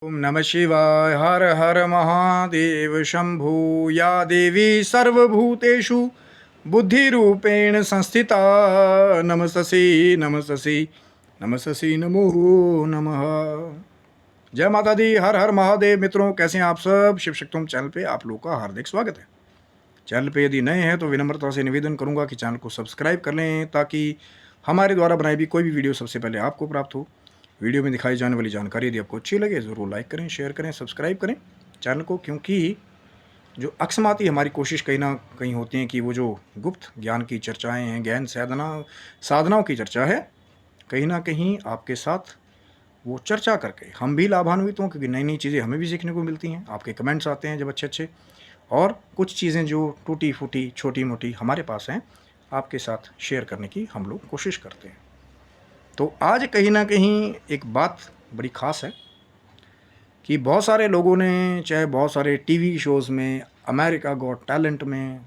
ओम नमः शिवाय। हर हर महादेव शंभु। या देवी सर्वभूतेषु बुद्धिरूपेण संस्थिता नमस्तस्यै नमस्तस्यै नमस्तस्यै नमो नमः। जय माता दी। हर हर महादेव। मित्रों, कैसे हैं आप सब? शिव शक्तोम चैनल पे आप लोगों का हार्दिक स्वागत है। चैनल पे यदि नए हैं तो विनम्रता से निवेदन करूंगा कि चैनल को सब्सक्राइब कर लें ताकि हमारे द्वारा बनाई भी कोई भी वीडियो सबसे पहले आपको प्राप्त हो। वीडियो में दिखाई जाने वाली जानकारी यदि आपको अच्छी लगे ज़रूर लाइक करें, शेयर करें, सब्सक्राइब करें चैनल को, क्योंकि जो अकस्माती हमारी कोशिश कहीं ना कहीं होती है कि वो जो गुप्त ज्ञान की चर्चाएं हैं, ज्ञान साधनाओं की चर्चा है, कहीं ना कहीं आपके साथ वो चर्चा करके हम भी लाभान्वित हों, क्योंकि नई नई चीज़ें हमें भी सीखने को मिलती हैं। आपके कमेंट्स आते हैं जब अच्छे अच्छे, और कुछ चीज़ें जो टूटी फूटी छोटी मोटी हमारे पास हैं, आपके साथ शेयर करने की हम लोग कोशिश करते हैं। तो आज कहीं ना कहीं एक बात बड़ी ख़ास है कि बहुत सारे लोगों ने, चाहे बहुत सारे टीवी शोज़ में, अमेरिका गॉट टैलेंट में,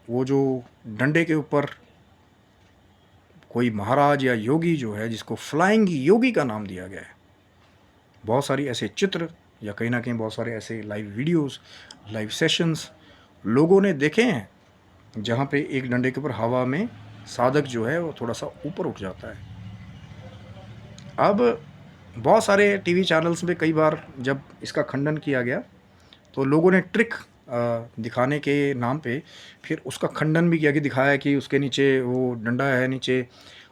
वो जो डंडे के ऊपर कोई महाराज या योगी जो है, जिसको फ्लाइंग योगी का नाम दिया गया है, बहुत सारी ऐसे चित्र या कहीं ना कहीं बहुत सारे ऐसे लाइव वीडियोस, लाइव सेशंस लोगों ने देखे हैं, जहाँ पे एक डंडे के ऊपर हवा में साधक जो है वो थोड़ा सा ऊपर उठ जाता है। अब बहुत सारे टीवी चैनल्स में कई बार जब इसका खंडन किया गया तो लोगों ने ट्रिक दिखाने के नाम पे फिर उसका खंडन भी किया, कि दिखाया कि उसके नीचे वो डंडा है, नीचे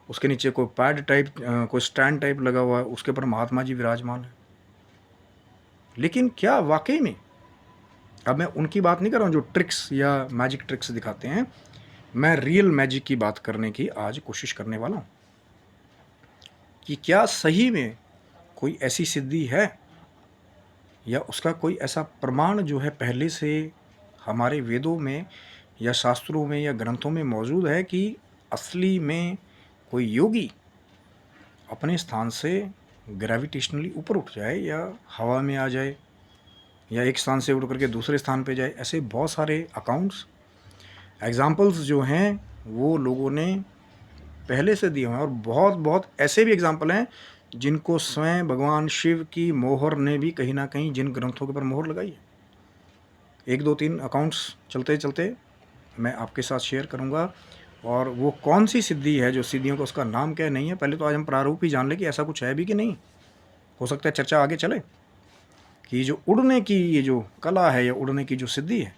उसके नीचे कोई पैड टाइप, कोई स्टैंड टाइप लगा हुआ है, उसके ऊपर महात्मा जी विराजमान है। लेकिन क्या वाकई में, अब मैं उनकी बात नहीं कर रहा हूँ जो ट्रिक्स या मैजिक ट्रिक्स दिखाते हैं, मैं रियल मैजिक की बात करने की आज कोशिश करने वाला हूँ कि क्या सही में कोई ऐसी सिद्धि है या उसका कोई ऐसा प्रमाण जो है पहले से हमारे वेदों में या शास्त्रों में या ग्रंथों में मौजूद है कि असली में कोई योगी अपने स्थान से ग्रेविटेशनली ऊपर उठ जाए या हवा में आ जाए या एक स्थान से उठ करके दूसरे स्थान पे जाए। ऐसे बहुत सारे अकाउंट्स, एग्जाम्पल्स जो हैं वो लोगों ने पहले से दिए हुए हैं, और बहुत बहुत ऐसे भी एग्जाम्पल हैं जिनको स्वयं भगवान शिव की मोहर ने भी कहीं ना कहीं जिन ग्रंथों के ऊपर मोहर लगाई है। एक दो तीन अकाउंट्स चलते चलते मैं आपके साथ शेयर करूंगा, और वो कौन सी सिद्धि है, जो सिद्धियों का उसका नाम क्या नहीं है। पहले तो आज हम प्रारूप ही जान लें कि ऐसा कुछ है भी कि नहीं। हो सकता है चर्चा आगे चले कि जो उड़ने की ये जो कला है या उड़ने की जो सिद्धि है,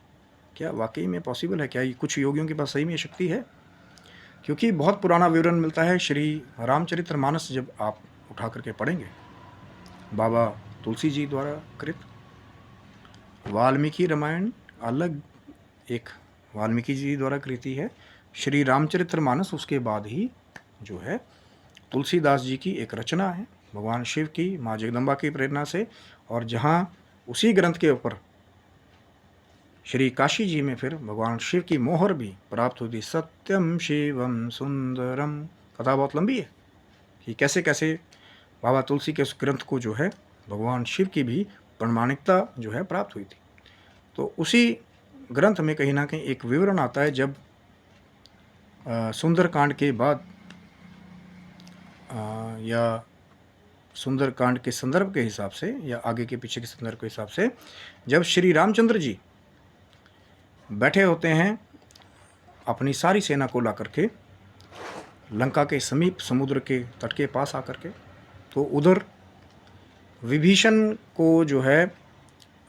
क्या वाकई में पॉसिबल है, क्या ये कुछ योगियों के पास सही में ये शक्ति है। क्योंकि बहुत पुराना विवरण मिलता है श्री रामचरितमानस, जब आप उठा करके पढ़ेंगे, बाबा तुलसी जी द्वारा कृत, वाल्मीकि रामायण अलग एक वाल्मीकि जी द्वारा कृति है, श्री रामचरितमानस उसके बाद ही जो है तुलसीदास जी की एक रचना है भगवान शिव की, माँ जगदम्बा की प्रेरणा से, और जहाँ उसी ग्रंथ के ऊपर श्री काशी जी में फिर भगवान शिव की मोहर भी प्राप्त होती। सत्यम शिवम सुंदरम, कथा बहुत लंबी है कि कैसे कैसे बाबा तुलसी के उस ग्रंथ को जो है भगवान शिव की भी प्रमाणिकता जो है प्राप्त हुई थी। तो उसी ग्रंथ में कहीं ना कहीं एक विवरण आता है, जब सुंदरकांड के बाद या सुंदरकांड के संदर्भ के हिसाब से या आगे के पीछे के संदर्भ के हिसाब से, जब श्री रामचंद्र जी बैठे होते हैं अपनी सारी सेना को ला करके लंका के समीप समुद्र के तट के पास आकर के, तो उधर विभीषण को जो है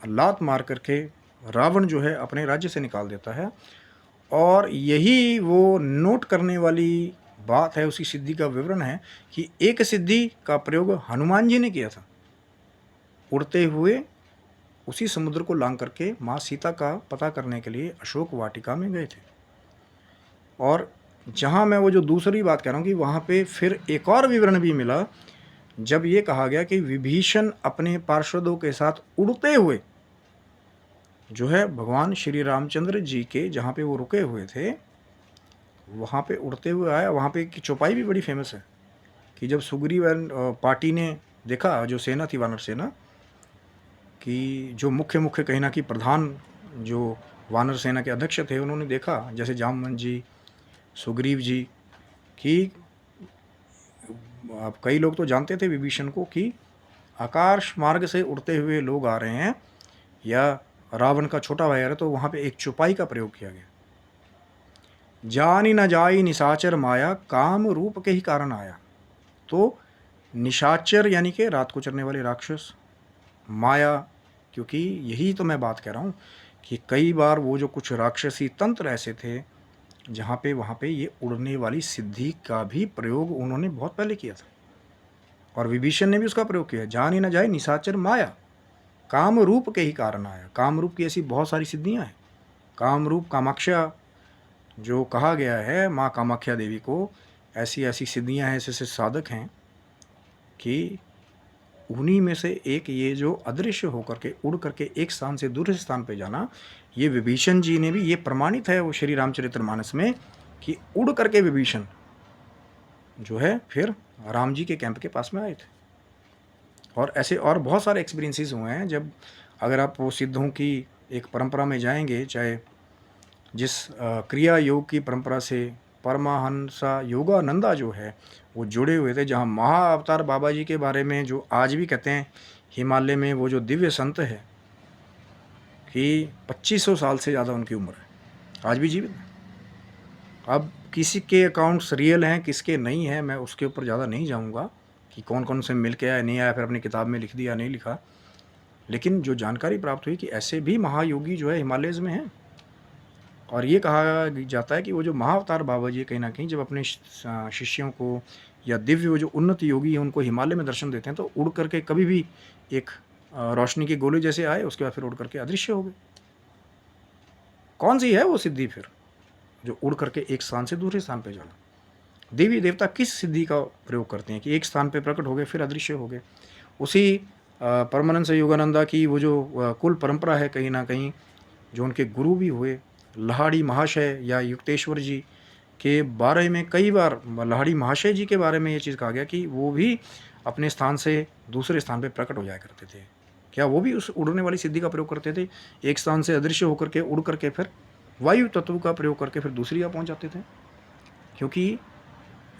लात मार करके रावण जो है अपने राज्य से निकाल देता है। और यही वो नोट करने वाली बात है, उसी सिद्धि का विवरण है कि एक सिद्धि का प्रयोग हनुमान जी ने किया था। उड़ते हुए उसी समुद्र को लांग करके माँ सीता का पता करने के लिए अशोक वाटिका में गए थे। और जहाँ मैं वो जो दूसरी बात कह रहा हूँ कि वहाँ पे फिर एक और विवरण भी मिला, जब ये कहा गया कि विभीषण अपने पार्षदों के साथ उड़ते हुए जो है भगवान श्री रामचंद्र जी के जहाँ पे वो रुके हुए थे वहाँ पे उड़ते हुए आया। वहाँ पे की चौपाई भी बड़ी फेमस है कि जब सुग्रीव पार्टी ने देखा, जो सेना थी वानर सेना कि जो मुख्य कहीं ना कि प्रधान जो वानर सेना के अध्यक्ष थे, उन्होंने देखा जैसे जामवंत जी, सुग्रीव जी, कि आप कई लोग तो जानते थे विभीषण को कि आकाश मार्ग से उड़ते हुए लोग आ रहे हैं, या रावण का छोटा भाई आ रहा है, तो वहाँ पे एक चौपाई का प्रयोग किया गया। जानी न जाई निशाचर माया, काम रूप के ही कारण आया। तो निशाचर यानी कि रात को चरने वाले राक्षस, माया, क्योंकि यही तो मैं बात कह रहा हूँ कि कई बार वो जो कुछ राक्षसी तंत्र ऐसे थे जहाँ पे वहाँ पे ये उड़ने वाली सिद्धि का भी प्रयोग उन्होंने बहुत पहले किया था, और विभीषण ने भी उसका प्रयोग किया। जानी न जाए निशाचर माया, काम रूप के ही कारण आया। काम रूप की ऐसी बहुत सारी सिद्धियाँ हैं। काम रूप कामाख्या जो कहा गया है, माँ कामाख्या देवी को, ऐसी ऐसी सिद्धियाँ हैं, ऐसे ऐसे साधक हैं कि उन्हीं में से एक ये जो अदृश्य होकर के उड़ करके एक स्थान से दूसरे स्थान पे जाना, ये विभीषण जी ने भी, ये प्रमाणित है वो श्री रामचरितमानस में कि उड़ करके विभीषण जो है फिर राम जी के कैंप के पास में आए थे। और ऐसे और बहुत सारे एक्सपीरियंसेस हुए हैं। जब अगर आप वो सिद्धों की एक परंपरा में जाएंगे, चाहे जिस क्रिया योग की परंपरा से परमहंसा योगानंदा जो है वो जुड़े हुए थे, जहाँ महाअवतार बाबा जी के बारे में जो आज भी कहते हैं हिमालय में वो जो दिव्य संत है कि 2500 साल से ज़्यादा उनकी उम्र है, आज भी जीवित है। अब किसी के अकाउंट्स रियल हैं, किसके नहीं हैं, मैं उसके ऊपर ज़्यादा नहीं जाऊँगा कि कौन कौन से मिल के आया नहीं आया, फिर अपनी किताब में लिख दिया नहीं लिखा। लेकिन जो जानकारी प्राप्त हुई कि ऐसे भी महायोगी जो है हिमालयज़ में हैं। और ये कहा जाता है कि वो जो महाअवतार बाबा जी कहीं ना कहीं जब अपने शिष्यों को या दिव्य वो जो उन्नत योगी हैं उनको हिमालय में दर्शन देते हैं, तो उड़ करके कभी भी एक रोशनी के गोले जैसे आए, उसके बाद फिर उड़ करके अदृश्य हो गए। कौन सी है वो सिद्धि फिर जो उड़ करके एक स्थान से दूसरे स्थान पे जाना? देवी देवता किस सिद्धि का प्रयोग करते हैं कि एक स्थान पे प्रकट हो गए फिर अदृश्य हो गए? उसी परमानंद योगानंदा की वो जो कुल परंपरा है, कहीं ना कहीं जो उनके गुरु भी हुए लहाड़ी महाशय या युक्तेश्वर जी के बारे में कई बार लहाड़ी महाशय जी के बारे में ये चीज़ कहा गया कि वो भी अपने स्थान से दूसरे स्थान पे प्रकट हो जाया करते थे। क्या वो भी उस उड़ने वाली सिद्धि का प्रयोग करते थे? एक स्थान से अदृश्य होकर के उड़ करके फिर वायु तत्व का प्रयोग करके फिर दूसरी जगह पहुँच जाते थे। क्योंकि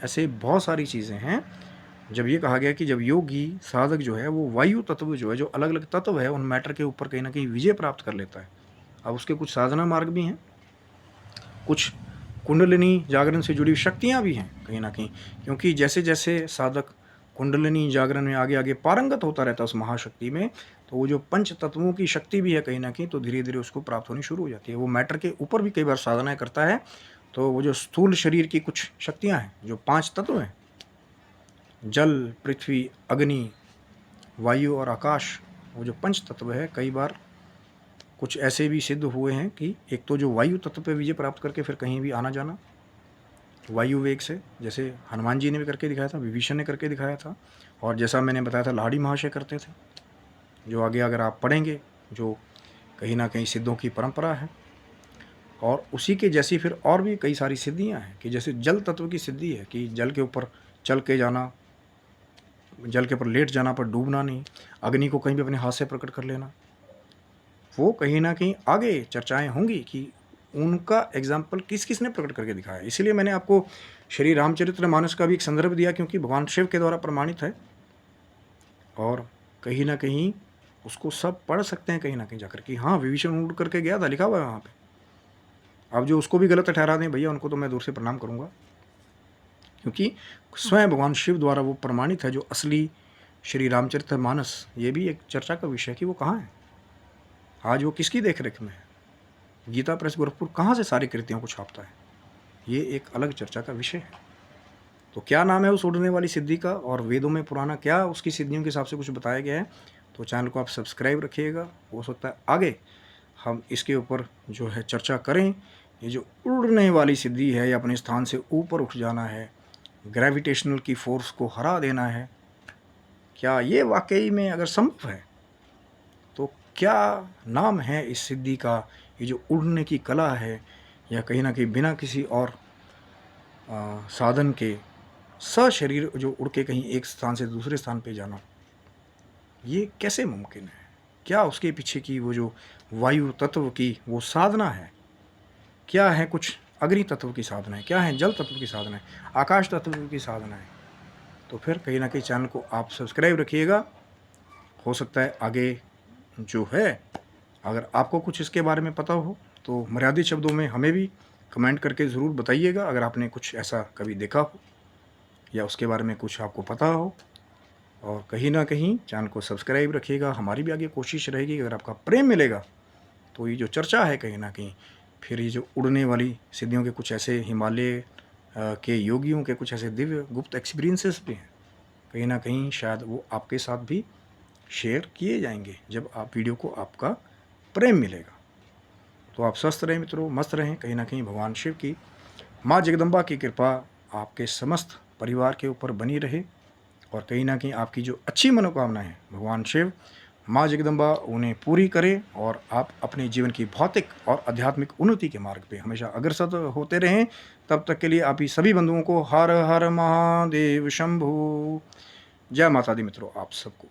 ऐसे बहुत सारी चीज़ें हैं। जब ये कहा गया कि जब योगी साधक जो है वो वायु तत्व जो है, जो अलग अलग तत्व है, उन मैटर के ऊपर कहीं ना कहीं विजय प्राप्त कर लेता है। अब उसके कुछ साधना मार्ग भी हैं, कुछ कुंडलिनी जागरण से जुड़ी शक्तियाँ भी हैं कहीं ना कहीं, क्योंकि जैसे जैसे साधक कुंडलिनी जागरण में आगे आगे पारंगत होता रहता है उस महाशक्ति में, तो वो जो पंच तत्वों की शक्ति भी है कहीं ना कहीं, तो धीरे धीरे उसको प्राप्त होनी शुरू हो जाती है। वो मैटर के ऊपर भी कई बार साधनाएँ करता है। तो वो जो स्थूल शरीर की कुछ शक्तियाँ हैं, जो 5 तत्व हैं, जल, पृथ्वी, अग्नि, वायु और आकाश, वो जो पंच तत्व है, कई बार कुछ ऐसे भी सिद्ध हुए हैं कि एक तो जो वायु तत्व पे विजय प्राप्त करके फिर कहीं भी आना जाना वायु वेग से, जैसे हनुमान जी ने भी करके दिखाया था, विभीषण ने करके दिखाया था, और जैसा मैंने बताया था लाड़ी महाशय करते थे, जो आगे अगर आप पढ़ेंगे जो कहीं ना कहीं सिद्धों की परंपरा है। और उसी के जैसी फिर और भी कई सारी सिद्धियाँ हैं कि जैसे जल तत्व की सिद्धि है कि जल के ऊपर चल के जाना, जल के ऊपर लेट जाना पर डूबना नहीं, अग्नि को कहीं भी अपने हाथ से प्रकट कर लेना। वो कहीं ना कहीं आगे चर्चाएं होंगी कि उनका एग्जाम्पल किस किस ने प्रकट करके दिखाया। इसीलिए मैंने आपको श्री रामचरितमानस का भी एक संदर्भ दिया, क्योंकि भगवान शिव के द्वारा प्रमाणित है और कहीं ना कहीं उसको सब पढ़ सकते हैं कहीं ना कहीं जाकर कि हाँ विभीषण उड़ करके गया था, लिखा हुआ है वहाँ पे। अब जो उसको भी गलत ठहरा दें भैया, उनको तो मैं दूर से प्रणाम करूँगा, क्योंकि स्वयं भगवान शिव द्वारा वो प्रमाणित है जो असली श्री रामचरितमानस। ये भी एक चर्चा का विषय है कि वो कहाँ है आज, वो किसकी देख रेख में है। गीता प्रेस गोरखपुर कहाँ से सारी कृतियों को छापता है, ये एक अलग चर्चा का विषय है। तो क्या नाम है उस उड़ने वाली सिद्धि का, और वेदों में पुराना क्या उसकी सिद्धियों के हिसाब से कुछ बताया गया है, तो चैनल को आप सब्सक्राइब रखिएगा। हो सकता है आगे हम इसके ऊपर जो है चर्चा करें। ये जो उड़ने वाली सिद्धि है, या अपने स्थान से ऊपर उठ जाना है, ग्रेविटेशनल की फोर्स को हरा देना है, क्या ये वाकई में अगर संभव है तो क्या नाम है इस सिद्धि का? ये जो उड़ने की कला है, या कहीं ना कहीं बिना किसी और साधन के सशरीर जो उड़ के कहीं एक स्थान से दूसरे स्थान पे जाना, ये कैसे मुमकिन है? क्या उसके पीछे की वो जो वायु तत्व की वो साधना है? क्या है कुछ अग्नि तत्व की साधना है? क्या है जल तत्व की साधना है? आकाश तत्व की साधना है? तो फिर कहीं ना कहीं चैनल को आप सब्सक्राइब रखिएगा। हो सकता है आगे जो है, अगर आपको कुछ इसके बारे में पता हो तो मर्यादित शब्दों में हमें भी कमेंट करके ज़रूर बताइएगा। अगर आपने कुछ ऐसा कभी देखा हो या उसके बारे में कुछ आपको पता हो, और कहीं ना कहीं चैनल को सब्सक्राइब रखिएगा। हमारी भी आगे कोशिश रहेगी, अगर आपका प्रेम मिलेगा तो ये जो चर्चा है कहीं ना कहीं, फिर ये जो उड़ने वाली सिद्धियों के कुछ ऐसे हिमालय के योगियों के कुछ ऐसे दिव्य गुप्त एक्सपीरियंसेस भी हैं, कहीं ना कहीं शायद वो आपके साथ भी शेयर किए जाएंगे जब आप वीडियो को आपका प्रेम मिलेगा। तो आप स्वस्थ रहें मित्रों, मस्त रहें। कहीं ना कहीं भगवान शिव की, माँ जगदम्बा की कृपा आपके समस्त परिवार के ऊपर बनी रहे, और कहीं ना कहीं आपकी जो अच्छी मनोकामनाएं हैं भगवान शिव, माँ जगदम्बा उन्हें पूरी करे, और आप अपने जीवन की भौतिक और आध्यात्मिक उन्नति के मार्ग पे हमेशा अग्रसर होते रहें। तब तक के लिए आप ही सभी बंधुओं को हर हर महादेव शंभू। जय माता दी मित्रों आप सबको।